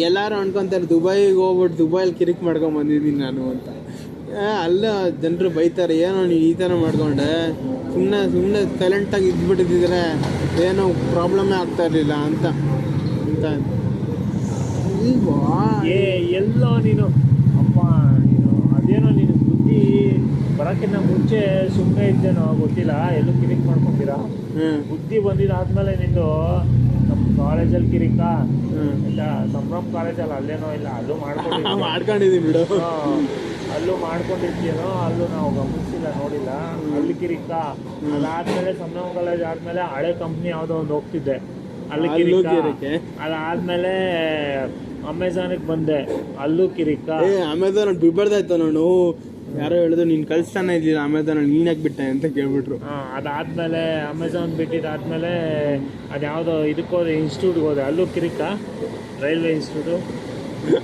ಎಲ್ಲರೂ ಅನ್ಕೊಂತಾರೆ ದುಬೈಗೆ ಹೋಗ್ಬಿಟ್ಟು ದುಬೈಲಿ ಕಿರಿಕ್ ಮಾಡ್ಕೊಂಡ್ ಬಂದಿದ್ದೀನಿ ನಾನು ಅಂತ. ಅಲ್ಲ ಜನರು ಬೈತಾರೆ, ಏನೋ ನೀನು ಈ ಥರ ಮಾಡ್ಕೊಂಡೆ, ಸುಮ್ಮನೆ ಸೈಲೆಂಟಾಗಿ ಇದ್ಬಿಟ್ಟಿದ್ರೆ ಏನೋ ಪ್ರಾಬ್ಲಮ್ಮೇ ಆಗ್ತಾ ಇರಲಿಲ್ಲ ಅಂತ ಎಲ್ಲೋ ನೀನು ಅಪ್ಪ ನೀನು ಅದೇನೋ ನೀನು ಬುದ್ಧಿ ಬರೋಕ್ಕಿಂತ ಮುಂಚೆ ಸುಮ್ಮನೆ ಇದ್ದೇನೋ ಗೊತ್ತಿಲ್ಲ, ಎಲ್ಲೂ ಕಿರಿಕ್ ಮಾಡ್ಕೊಂತೀರಾ. ಬುದ್ಧಿ ಬಂದಿದ್ದಾದ್ಮೇಲೆ ನಿಂದು ನಮ್ಮ ಕಾಲೇಜಲ್ಲಿ ಕಿರಿಕ ಸಂಭ್ರಮ್ ಕಾಲೇಜಲ್ಲಿ ಅಲ್ಲೇನೋ ಇಲ್ಲ ಅಲ್ಲೂ ಮಾಡ್ಕೊಂಡಿದ್ದೀನಿ ಬಿಡು, ಅಲ್ಲೂ ಮಾಡ್ಕೊಂಡಿರ್ತೀನೋ, ಅಲ್ಲೂ ನಾವು ಗಮನಿಸಿಲ್ಲ ನೋಡಿಲ್ಲ, ಅಲ್ಲಿ ಕಿರಿಕ. ಅದಾದ್ಮೇಲೆ ಸಂಭ್ರಮ್ ಕಾಲೇಜ್ ಆದ್ಮೇಲೆ ಹಳೆ ಕಂಪ್ನಿ ಯಾವುದೋ ಒಂದು ಹೋಗ್ತಿದ್ದೆ, ಅಲ್ಲಿ ಕಿರಿಕ. ಅದಾದ್ಮೇಲೆ ಅಮೆಝಾನಿಗೆ ಬಂದೆ, ಅಲ್ಲೂ ಕಿರಿಕ. ಅಮೆಝಾನ್ ಬಿಡ್ಬಾರ್ದಾಯ್ತು ನಾನು, ಯಾರೋ ಹೇಳಿದ್ರು ನೀನು ಕಳಿಸ್ತಾನೆ ಇದ್ದಿಲ್ಲ ಅಮೆಝಾನ್, ನೀನು ಯಾಕೆ ಬಿಟ್ಟೆ ಅಂತ ಕೇಳ್ಬಿಟ್ರು. ಅದಾದ್ಮೇಲೆ ಅಮೆಝಾನ್ ಬಿಟ್ಟಿದ್ದಾದ್ಮೇಲೆ ಅದ್ಯಾವುದೋ ಇದಕ್ಕೋದೆ ಇನ್ಸ್ಟಿಟ್ಯೂಟ್ಗೆ ಹೋದೆ, ಅಲ್ಲೂ ಕಿರಿಕ, ರೈಲ್ವೆ ಇನ್ಸ್ಟಿಟ್ಯೂಟು,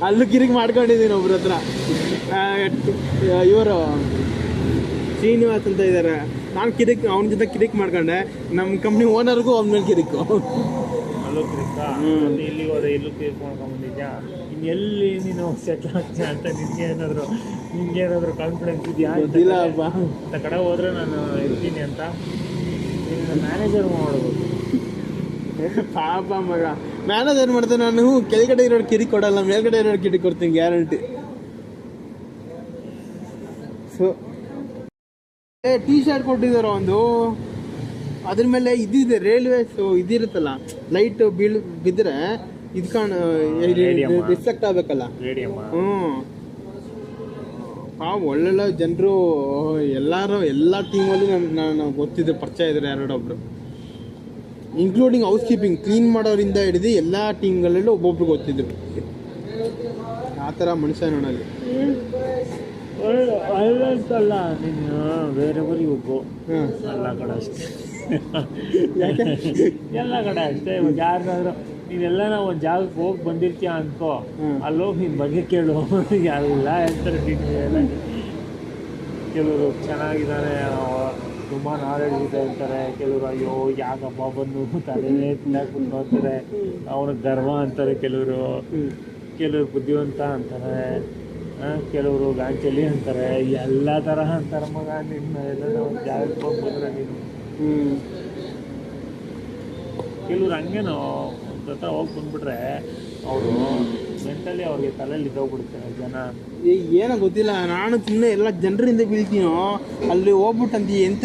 ಅಲ್ಲೂ ಕಿರಿಕ್ ಮಾಡ್ಕೊಂಡಿದ್ದೀನಿ ಒಬ್ರ ಹತ್ರ. ಇವರು ಶ್ರೀನಿವಾಸ್ ಅಂತ ಇದ್ದಾರೆ, ನಾನು ಕಿರಿಕ್ ಅವನ ಜೊತೆ ಕಿರಿಕ್ ಮಾಡ್ಕೊಂಡೆ, ನಮ್ಮ ಕಂಪ್ನಿ ಓನರ್ಗೂ ಅವನ ಮೇಲೆ ಕಿರಿಕು. ಅಲ್ಲೂ ಕಿರಿಕ. ಇಲ್ಲಿಗೆ ಹೋದೆ, ಇಲ್ಲೂ ಕಿರಿಕ್ ಮಾಡ್ಕೊಂಡ್ಬಂದಿದ್ಯಾ, ಇನ್ನೆಲ್ಲಿ ನೀನು ಸೆಟ್ಲ್ ಆಗ್ತೀಯ ಅಂತ ನಿನ್ಗೇನಾದರೂ ಕಾನ್ಫಿಡೆನ್ಸ್ ಇದೆಯಾ? ಇಲ್ಲಪ್ಪ, ಅಂತ ಕಡೆ ಹೋದರೆ ನಾನು ಇರ್ತೀನಿ ಅಂತ ನಿನ್ನ ಮ್ಯಾನೇಜರ್ ಮಾಡ್ಬೋದು. ಪಾಪ ಮಗ, ಮ್ಯಾನೇಜರ್ ಮಾಡ್ತೇನೆ ನಾನು, ಕೆಳಗಡೆ ಇರೋರು ಕಿರಿಕ್ ಕೊಡಲ್ಲ, ಮೇಲ್ಗಡೆ ಇರೋರು ಕಿರಿಕ್ ಕೊಡ್ತೀನಿ ಗ್ಯಾರಂಟಿ. ಸೊ ಟೀ ಶರ್ಟ್ ಕೊಟ್ಟಿದ್ದಾರೆ ಒಂದು, ಅದ್ರ ಮೇಲೆ ಇದಿದೆ ರೈಲ್ವೇಸ್ ಇದಿರುತ್ತಲ್ಲ, ಲೈಟ್ ಬಿದ್ದರೆ ರಿಫ್ಲೆಕ್ಟ್ ಆಗಬೇಕಲ್ಲ. ಒಳ್ಳೊಳ್ಳೆ ಜನರು ಎಲ್ಲ ಟೀಮಲ್ಲಿ ನಾನು ಗೊತ್ತಿದ್ದೆ, ಪರಿಚಯ ಇದ್ದಾರೆ ಎರಡೊಬ್ರು, ಇನ್ಕ್ಲೂಡಿಂಗ್ ಹೌಸ್ ಕೀಪಿಂಗ್ ಕ್ಲೀನ್ ಮಾಡೋರಿಂದ ಹಿಡಿದು ಎಲ್ಲ ಟೀಮ್ಗಳಲ್ಲೂ ಒಬ್ಬೊಬ್ರು ಗೊತ್ತಿದ್ರು. ಆ ಥರ ಮನುಷ್ಯ ನೋಡಲ್ಲಿ. ಅಲ್ಲ ನೀನು ಬೇರೆ ಊರಿಗೆ ಹೋಗು, ಎಲ್ಲ ಕಡೆ ಅಷ್ಟೇ, ಎಲ್ಲ ಕಡೆ ಅಷ್ಟೇ. ಇವಾಗ ಯಾರನ್ನಾದ್ರೂ ನೀನೆಲ್ಲ ನಾವು ಒಂದು ಜಾಗಕ್ಕೆ ಹೋಗಿ ಬಂದಿರ್ತೀಯ ಅನ್ಕೋ, ಅಲ್ಲೋಗಿ ನಿನ್ನ ಬಗ್ಗೆ ಕೇಳು, ಎಲ್ಲ ಹೇಳ್ತಾರೆ ಎಲ್ಲ. ಕೆಲವರು ಚೆನ್ನಾಗಿದ್ದಾರೆ, ತುಂಬ ನಾಲೆಡ್ಜ್ ಇದೆ ಅಂತಾರೆ, ಕೆಲವರು ಅಯ್ಯೋ ಯಾಕಪ್ಪ ಬಂದು ತಲೆನೇ ತಿನ್ನಕ್ಕೆ ಕೂತ್ಕೊಳ್ತಾರೆ, ಅವ್ರಿಗೆ ಗರ್ವ ಅಂತಾರೆ, ಕೆಲವರು ಬುದ್ಧಿವಂತ ಅಂತಾರೆ, ಕೆಲವರು ಗಾಂಚಲಿ ಅಂತಾರೆ, ಎಲ್ಲ ತರಹ ಅಂತಾರೆ. ಮಗ ನಿನ್ನ ಎಲ್ಲ ಒಂದು ಜಾಗಕ್ಕೆ ಹೋಗಿ ಬಂದರೆ ನೀನು ಕೆಲವ್ರು ಹಂಗೇನೋ ಒಂದು ಹತ್ರ ಹೋಗಿ ಬಂದ್ಬಿಟ್ರೆ ಅವರು ಮೆಂಟಲಿ ಅವ್ರಿಗೆ ತಲೆಯಲ್ಲಿ ಇದ್ದೋಗ್ಬಿಡುತ್ತೆ ಜನ. ಏನೋ ಗೊತ್ತಿಲ್ಲ, ನಾನು ಸುಮ್ಮನೆ ಎಲ್ಲ ಜನರಿಂದ ಬೀಳ್ತೀನೋ, ಅಲ್ಲಿ ಹೋಗ್ಬಿಟ್ಟಂತ ಎಂತ